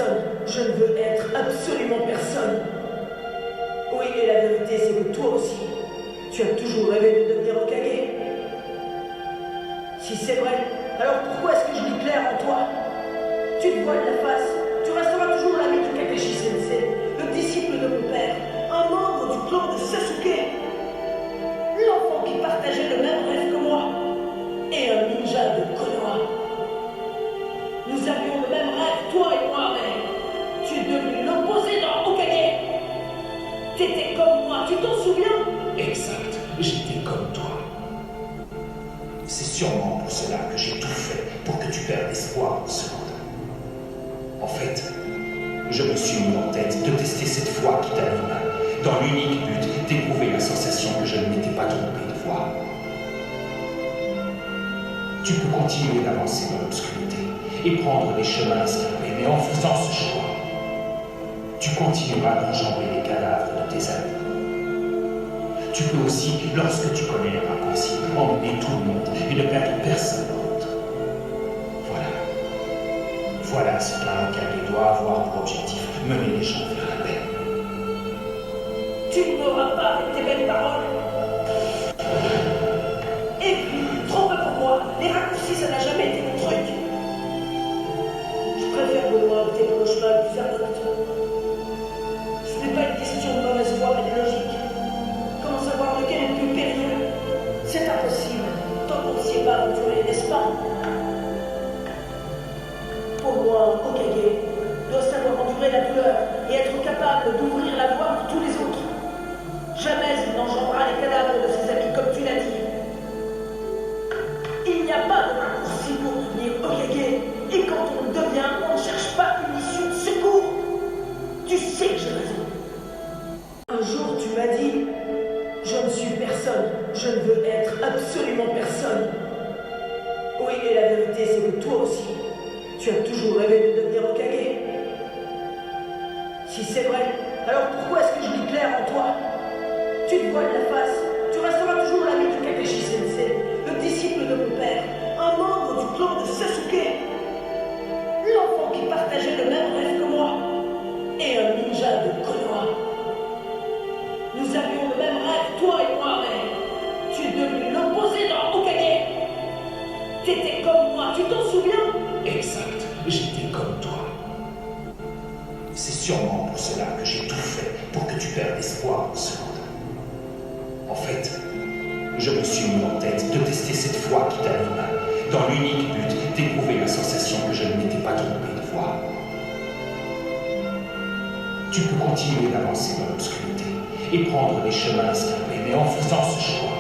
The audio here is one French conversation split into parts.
personne. Je ne veux être absolument personne. Oui, et la vérité, c'est que toi aussi, tu as toujours rêvé de devenir Hokage. Si c'est vrai, alors pourquoi est-ce que je lis clair en toi? Tu te voiles la face. Tu resteras toujours l'ami de Kakashi Sensei, le disciple de mon père, un membre du clan de Sasuke. L'enfant qui partageait le même rêve que moi, et un ninja de Konoha. Nous avions le même rêve, toi et moi, mais tu es devenu l'opposé dans Hokage. T'étais comme moi, tu t'en souviens? Exact, j'étais comme toi. C'est sûrement pour cela que j'ai tout fait pour que tu perdes espoir en ce monde. En fait, je me suis mis en tête de tester cette foi qui t'anime, dans l'unique but d'éprouver la sensation que je ne m'étais pas trompé de voir. Tu peux continuer d'avancer dans l'obscurité et prendre des chemins escarpés, mais en faisant ce choix, tu continueras d'enjamber les cadavres de tes amis. Tu peux aussi, lorsque tu connais le raccourci, emmener tout le monde et ne perdre personne d'autre. Voilà ce qu'un Hokage doit avoir pour objectif, mener les gens vers la paix. Tu ne m'auras pas avec tes belles paroles. Et puis, trop peu pour moi, les raccourcis, ça n'a jamais été mon truc. Je préfère de loin opter pour le chemin le plus abrupt. Ce n'est pas une question de mauvaise foi, mais de logique. Comment savoir lequel est le plus périlleux? C'est impossible, tant qu'on ne s'y est pas aventuré, n'est-ce pas? Pour moi, Hokage doit savoir endurer la douleur et être capable d'ouvrir la voie pour tous les autres. Jamais il n'enjambera les cadavres de ses amis, comme tu l'as dit. Il n'y a pas de raccourci pour devenir Hokage, et quand on le devient, on ne cherche pas une issue de secours. Tu sais que j'ai raison. Un jour, tu m'as dit, je ne suis personne, je ne veux être absolument personne. Oui, et la vérité, c'est que toi aussi, tu as toujours rêvé de devenir Hokage. Si c'est vrai, alors pourquoi est-ce que je lis clair en toi? Tu te voiles la face. Tu resteras toujours l'ami de Kakashi Sensei, le disciple de mon père, un membre du clan de Sasuke. L'enfant qui partageait le même rêve que moi, et un ninja de Konoha. Nous avions le même rêve, toi et moi, mais tu es devenu l'opposé dans Hokage. T'étais comme moi, tu t'en souviens? Exact, j'étais comme toi. C'est sûrement pour cela que j'ai tout fait pour que tu perdes espoir en ce monde. En fait, je me suis mis en tête de tester cette foi qui t'anime, dans l'unique but d'éprouver la sensation que je ne m'étais pas trompé de voir. Tu peux continuer d'avancer dans l'obscurité et prendre des chemins escarpés, mais en faisant ce choix,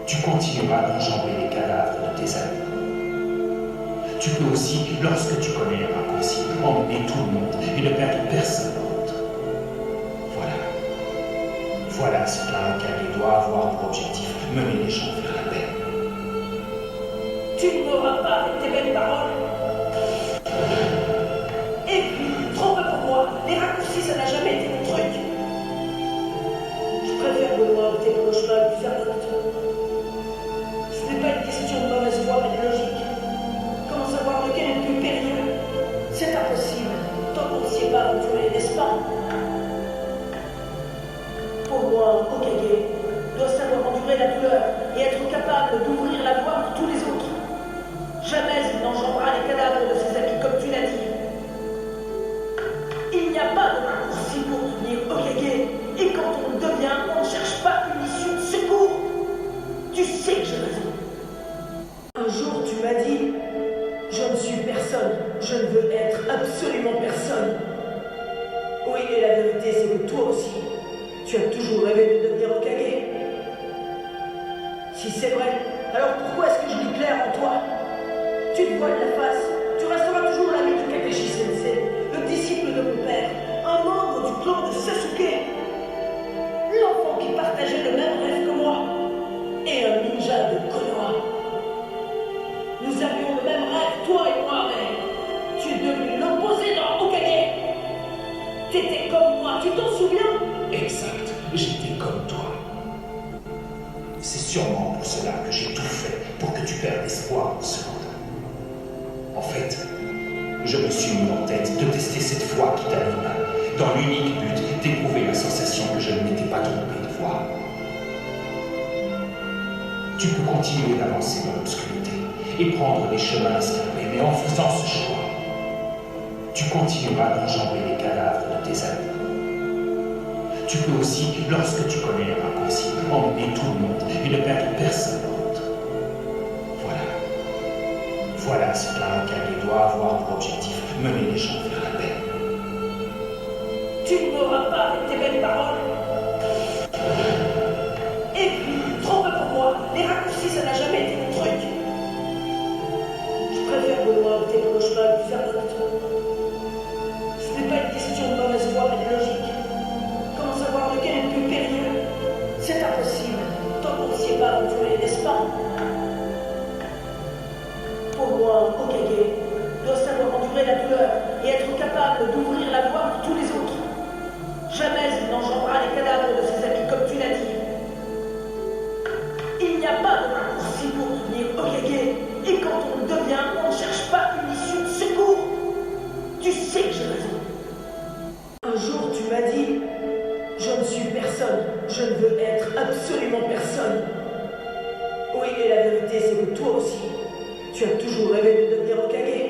tu continueras d'enjamber les cadavres de tes amis. Tu peux aussi, lorsque tu connais le raccourci, emmener tout le monde et ne perdre personne d'autre. Voilà ce qu'un Hokage doit avoir pour objectif, mener les gens vers la paix. Tu ne m'auras pas avec tes belles paroles. Et puis, trop peu pour moi, les raccourcis, ça n'a jamais été mon truc. Je préfère de loin opter pour le chemin le plus abrupt. Ce n'est pas une question de mauvaise foi, mais de logique. Comment savoir lequel est le plus périlleux? C'est impossible, tant qu'on ne s'y est pas aventuré, n'est-ce pas? Pour moi, Hokage doit savoir endurer la douleur et être capable d'ouvrir la voie pour tous les autres. Jamais il n'enjambera les cadavres de ses amis, comme tu l'as dit. Il n'y a pas de raccourci pour devenir Hokage, et quand on le devient, on ne cherche pas une issue de secours. Tu sais que j'ai raison. Un jour, tu m'as dit, je ne suis personne, je ne veux être absolument personne. Oui, et la vérité, c'est que toi aussi, tu as toujours rêvé de devenir Hokage. Si c'est vrai, alors pourquoi est-ce que je lis clair en toi? Tu te voiles la face. Tu resteras toujours l'ami de Kakashi Sensei, le disciple de mon père, un membre du clan de Sasuke. L'enfant qui partageait le même rêve que moi, et un ninja de Konoha. Nous avions le même rêve, toi et moi, mais tu es devenu l'opposé dans Hokage. T'étais comme moi, tu t'en souviens? Exact, j'étais comme toi. C'est sûrement pour cela que j'ai tout fait pour que tu perdes espoir en ce monde. En fait, Je me suis mis en tête de tester cette foi qui t'anime, dans l'unique but d'éprouver la sensation que je ne m'étais pas trompé de voie. Tu peux continuer d'avancer dans l'obscurité et prendre des chemins escarpés, mais en faisant ce choix, tu continueras d'enjamber les cadavres de tes amis. Tu peux aussi, lorsque tu connais un raccourci, emmener tout le monde et ne perdre personne d'autre. Voilà. Voilà ce qu'un guerrier doit avoir pour objectif, mener les gens vers la paix. Tu ne m'auras pas avec tes belles paroles. Et puis, trompe pour moi, les raccourcis, ça n'a jamais été mon truc. Je préfère Benoît opter pour le chemin le plus abrupт. Ce n'est pas une question de mauvaise foi, mais de logique. Comment savoir lequel est le plus périlleux? C'est impossible, tant qu'on ne s'y est pas aventuré, n'est-ce pas? Pour moi, Hokage doit savoir endurer la douleur et être capable d'ouvrir la voie pour tous les autres. Jamais il n'enjambera les cadavres de ses amis, comme tu l'as dit. Il n'y a pas de raccourci pour devenir Hokage, et quand on le devient, on ne cherche pas une issue de secours. Tu sais que j'ai raison. Un jour, tu m'as dit, je ne suis personne, je ne veux être absolument personne. Oui, et la vérité, c'est que toi aussi, tu as toujours rêvé de devenir Hokage.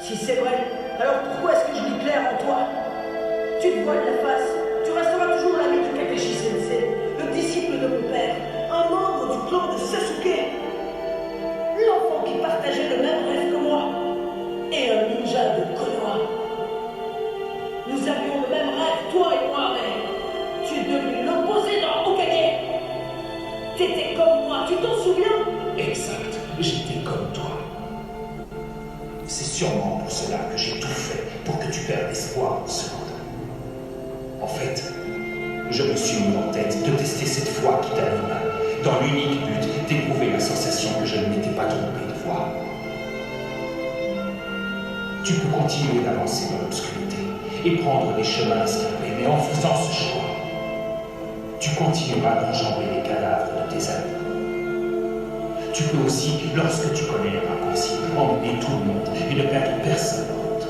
Si c'est vrai, alors pourquoi est-ce que je lis clair en toi? Tu te voiles la face, tu resteras toujours l'ami de Kakashi Sensei, le disciple de mon père, un membre du clan de Sasuke, l'enfant qui partageait le même rêve que moi, et un ninja de Konoha. Nous avions le même rêve, toi et moi, mais tu es devenu l'opposé dans Hokage. T'étais comme moi, tu t'en souviens? Exact, j'étais comme toi. C'est sûrement pour cela que j'ai tout fait pour que tu perdes espoir en ce monde. En fait, je me suis mis en tête de tester cette foi qui t'anime, dans l'unique but d'éprouver la sensation que je ne m'étais pas trompé de voie. Tu peux continuer d'avancer dans l'obscurité et prendre des chemins escarpés, mais en faisant ce choix, tu continueras d'enjamber les cadavres de tes amis. Tu peux aussi, lorsque tu connais un raccourci, emmener tout le monde et ne perdre personne d'autre.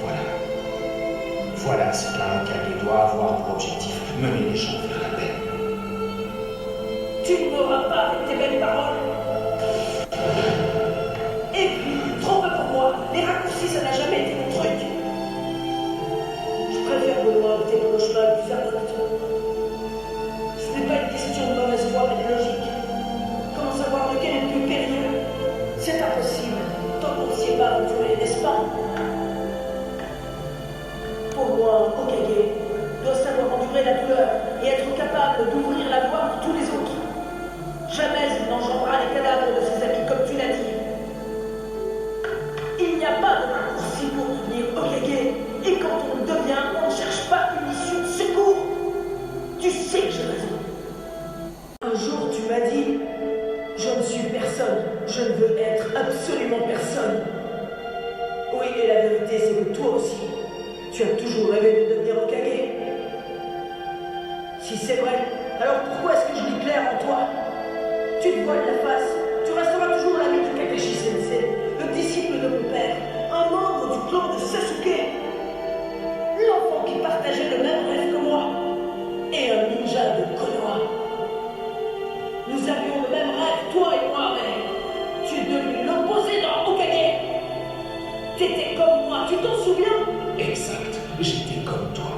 Voilà. Voilà ce qu'un guerrier doit avoir pour objectif, mener les gens vers la paix. Tu ne m'auras pas avec tes belles paroles. Et puis, trompe pour moi, les raccourcis, ça n'a jamais été mon truc. Je préfère Benoît opter pour le chemin le plus abrupt. Ce n'est pas une question de mauvaise foi, mais de logique. Comment savoir lequel est le plus périlleux? C'est impossible, tant qu'on ne s'y est pas aventuré, n'est-ce pas? Pour moi, Hokage doit savoir endurer la douleur et être capable d'ouvrir la voie pour tous les autres. Jamais il n'enjambera les cadavres de ses amis, comme tu l'as dit. Il n'y a pas de raccourci pour devenir Hokage, et quand on le devient, on ne cherche pas une issue de secours. Tu sais que j'ai raison. Un jour, tu m'as dit, je ne suis personne, je ne veux être absolument personne. Oui, et la vérité, c'est que toi aussi, tu as toujours rêvé de devenir Hokage. Si c'est vrai, alors pourquoi est-ce que je lis clair en toi? Tu te voiles la face, tu resteras toujours l'ami de Kakashi Sensei, le disciple de mon père, un membre du clan de Sasuke, l'enfant qui partageait le même rêve que moi, et un ninja de Konoha. Nous avions le même rêve, toi et moi, mais tu es devenu l'opposé dans Hokage. T'étais comme moi, tu t'en souviens? Exact, j'étais comme toi.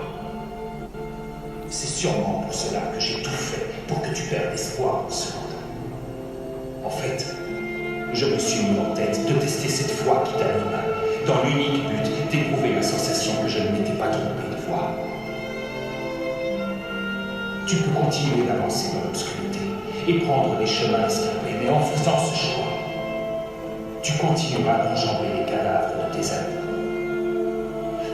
C'est sûrement pour cela que j'ai tout fait pour que tu perdes espoir en ce monde. En fait, je me suis mis en tête de tester cette foi qui t'anime, dans l'unique but d'éprouver la sensation que je ne m'étais pas trompé de voie. Tu peux continuer d'avancer dans l'obscurité et prendre des chemins escarpés, mais en faisant ce choix, tu continueras d'enjamber les cadavres de tes amis.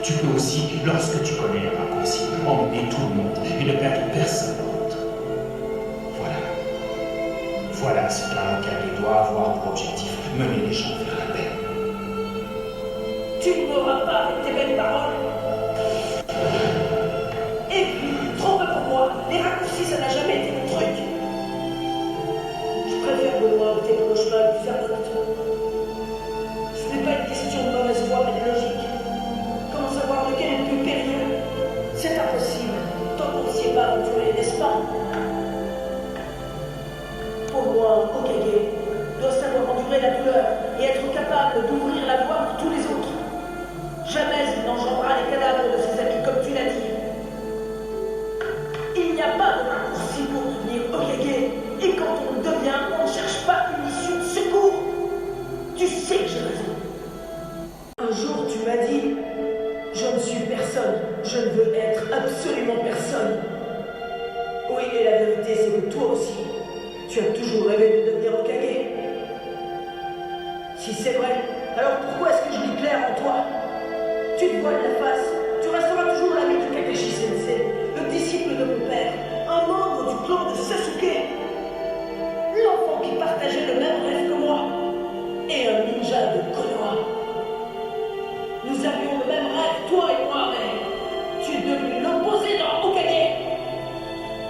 Tu peux aussi, lorsque tu connais un raccourci, emmener tout le monde et ne perdre personne d'autre. Voilà. Voilà ce qu'un guerrier doit avoir pour objectif, mener les gens vers la paix. Tu ne m'auras pas avec tes belles paroles. Et puis, trompe pour moi, les raccourcis, ça n'a jamais été mon truc. Je préfère Benoît opter pour le chemin le plus abrupt. Ce n'est endurer la douleur et être capable d'ouvrir la voie pour tous les autres. Jamais il n'engendra les cadavres de ses amis comme tu l'as dit. Il n'y a pas de raccourci pour devenir Hokage. Et quand on le devient, on ne cherche pas une issue de secours. Tu sais que j'ai raison. Un jour, tu m'as dit, je ne suis personne. Je ne veux être absolument personne. Oui, et la vérité, c'est que toi aussi, tu as toujours rêvé de devenir Hokage. Si c'est vrai, alors pourquoi est-ce que je lis clair en toi? Tu te voiles la face, tu resteras toujours l'ami de Kakashi Sensei, le disciple de mon père, un membre du clan de Sasuke, l'enfant qui partageait le même rêve que moi, et un ninja de Konoha. Nous avions le même rêve, toi et moi, mais tu es devenu l'opposé dans Hokage.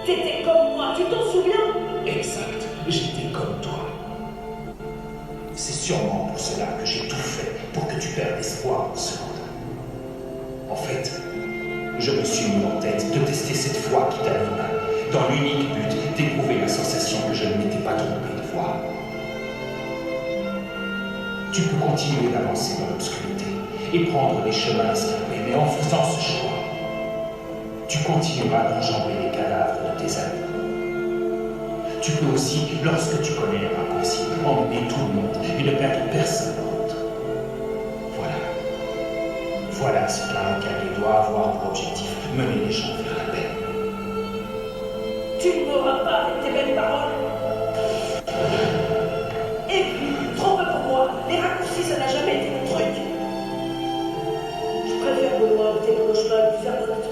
T'étais comme moi, tu t'en souviens? Exact, j'étais comme toi. C'est sûrement pour cela que j'ai tout fait pour que tu perdes espoir en ce monde. En fait, je me suis mis en tête de tester cette foi qui t'anima, dans l'unique but d'éprouver la sensation que je ne m'étais pas trompé de voir. Tu peux continuer d'avancer dans l'obscurité et prendre les chemins escarpés, mais en faisant ce choix, tu continueras d'enjamber les cadavres de tes amis. Tu peux aussi, lorsque tu connais un raccourci, emmener tout le monde et ne perdre personne d'autre. Voilà ce qu'un Hokage doit avoir pour objectif, mener les gens vers la paix. Tu ne m'auras pas avec tes belles paroles. Et puis, trop peu pour moi, les raccourcis, ça n'a jamais été mon truc. Je préfère de loin opter pour le chemin le plus abrupt.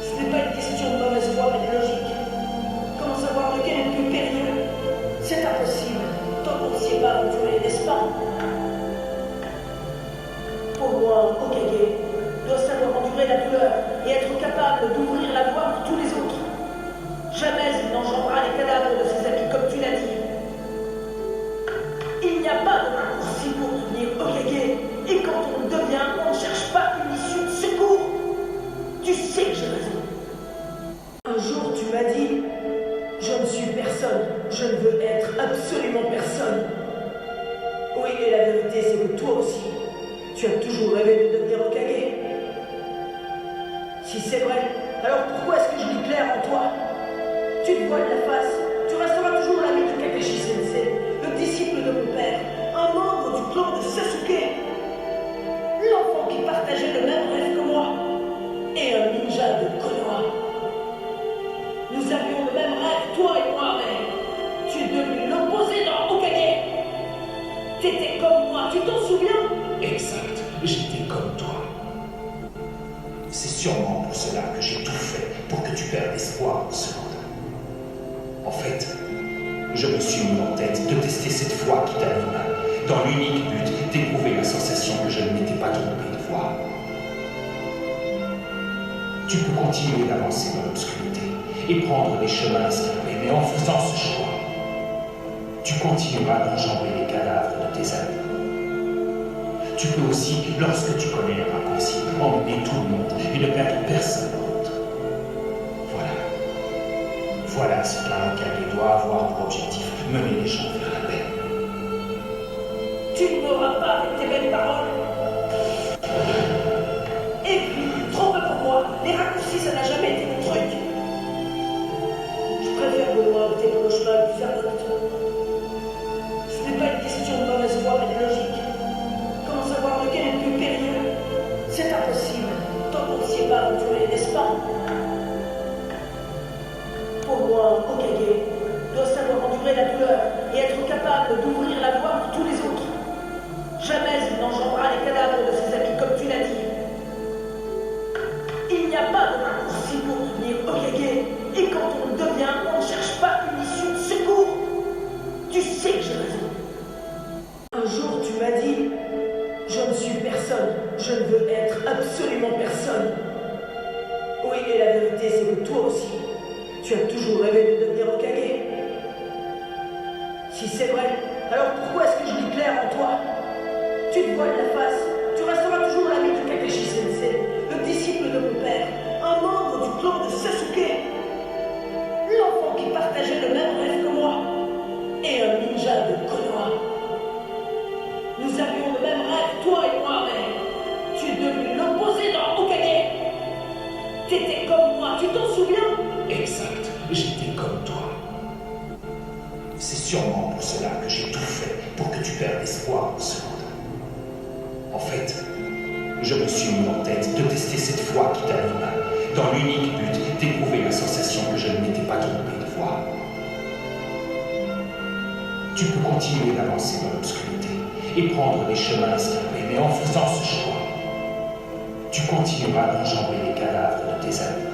Ce n'est pas une question de mauvaise foi, mais de logique. Comment savoir lequel est le plus périlleux? C'est impossible, tant qu'on ne s'y est pas aventuré, n'est-ce pas? Pour moi, Hokage doit savoir endurer la douleur et être capable d'ouvrir la voie pour tous les autres. Jamais il n'engendra les cadavres de ses amis comme tu l'as dit. Il n'y a pas de raccourci pour devenir Hokage. Et quand on le devient, on ne cherche pas une issue de secours. Tu sais que j'ai raison. Un jour, tu m'as dit, je ne suis personne. Je ne veux être absolument personne. Oui, et la vérité, c'est que toi aussi, tu as toujours rêvé de devenir Hokage. Si c'est vrai, alors pourquoi est-ce que je lis clair en toi? Tu te voiles la face, tu resteras toujours l'ami de Kakashi Sensei, le disciple de mon père, un membre du clan de Sasuke, l'enfant qui partageait le même rêve que moi, et un ninja de Konoha. Nous avions le même rêve, toi et moi, mais tu es devenu l'opposé dans Hokage. T'étais comme moi, tu t'en souviens? Exact, j'étais comme toi. C'est sûrement pour cela que j'ai tout fait pour que tu perdes espoir en ce monde. En fait, je me suis mis en tête de tester cette foi qui t'anima, dans l'unique but d'éprouver la sensation que je ne m'étais pas trompé de voir. Tu peux continuer d'avancer dans l'obscurité et prendre les chemins escarpés, mais en faisant ce choix, tu continueras d'enjamber les cadavres de tes amis. Tu peux aussi, lorsque tu connais un raccourci, emmener tout le monde et ne perdre personne d'autre. Voilà ce qu'un Hokage doit avoir pour objectif, mener les gens vers la paix. Tu ne m'auras pas avec tes belles paroles. Et puis, trop peu pour moi, les raccourcis, ça n'a jamais été mon truc. Je préfère de loin opter pour le chemin le plus abrupt. Ce n'est pas une question de mauvaise foi, mais de logique. Comment savoir lequel est le plus périlleux? C'est impossible, tant qu'on ne s'y est pas aventuré, n'est-ce pas? Pour moi, Hokage doit savoir endurer la douleur et être capable d'ouvrir la voie pour tous les autres. Jamais il n'engendra les cadavres de ses amis comme tu l'as dit. Il n'y a pas de raccourci pour devenir Hokage. Et quand on le devient, on ne cherche pas une issue de secours. Tu sais que j'ai raison. Un jour, tu m'as dit, je ne suis personne. Je ne veux être absolument personne. Oui, et la vérité, c'est que toi aussi, tu as toujours rêvé de devenir Hokage. Si c'est vrai, alors pourquoi est-ce que je lis clair en toi? Tu te voiles la face, tu resteras toujours l'ami de Kakashi Sensei, le disciple de mon père, un membre du clan de Sasuke, l'enfant qui partageait le même rêve que moi, et un ninja de Konoha. perdre espoir en ce monde. En fait, je me suis mis en tête de tester cette foi qui t'anime, dans l'unique but d'éprouver la sensation que je ne m'étais pas trompé de voir. Tu peux continuer d'avancer dans l'obscurité et prendre des chemins escarpés, mais en faisant ce choix, tu continueras d'enjamber les cadavres de tes amis.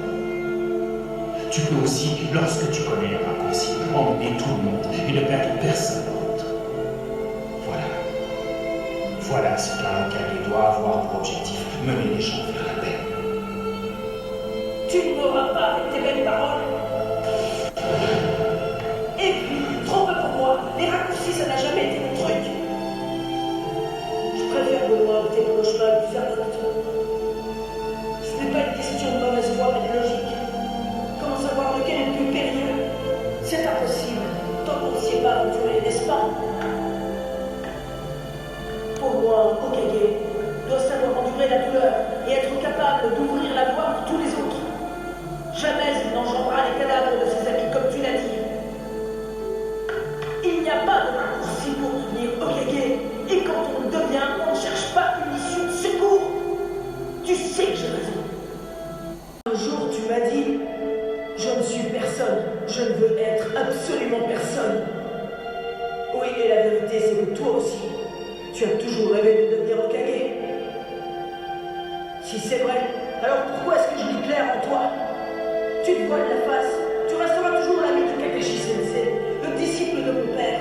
Tu peux aussi, lorsque tu connais un raccourci, emmener tout le monde et ne perdre personne d'autre. Voilà. Voilà ce qu'un Hokage doit avoir pour objectif, mener les gens vers la paix. Tu ne m'auras pas avec tes belles paroles. Et puis, trop peu pour moi, les raccourcis, ça n'a jamais été mon truc. Je préfère de loin opter pour le chemin le plus abrupt. Ce n'est pas une question de mauvaise foi, mais de logique. Comment savoir lequel est le plus périlleux? C'est impossible, tant qu'on ne s'y est pas aventuré, n'est-ce pas? Pour moi, Hokage doit savoir endurer la douleur et être capable d'ouvrir la voie pour tous les autres. Jamais il n'enjambera les cadavres de ses amis, comme tu l'as dit. Il n'y a pas de raccourci pour devenir Hokage, et quand on le devient, on ne cherche pas une issue de secours. Tu sais que j'ai raison. Un jour, tu m'as dit, je ne suis personne, je ne veux être absolument personne. Oui, et la vérité, c'est que toi aussi, tu as toujours rêvé de devenir Hokage. Si c'est vrai, alors pourquoi est-ce que je lis clair en toi? Tu te voiles la face, tu resteras toujours l'ami de Kakashi Sensei, le disciple de mon père.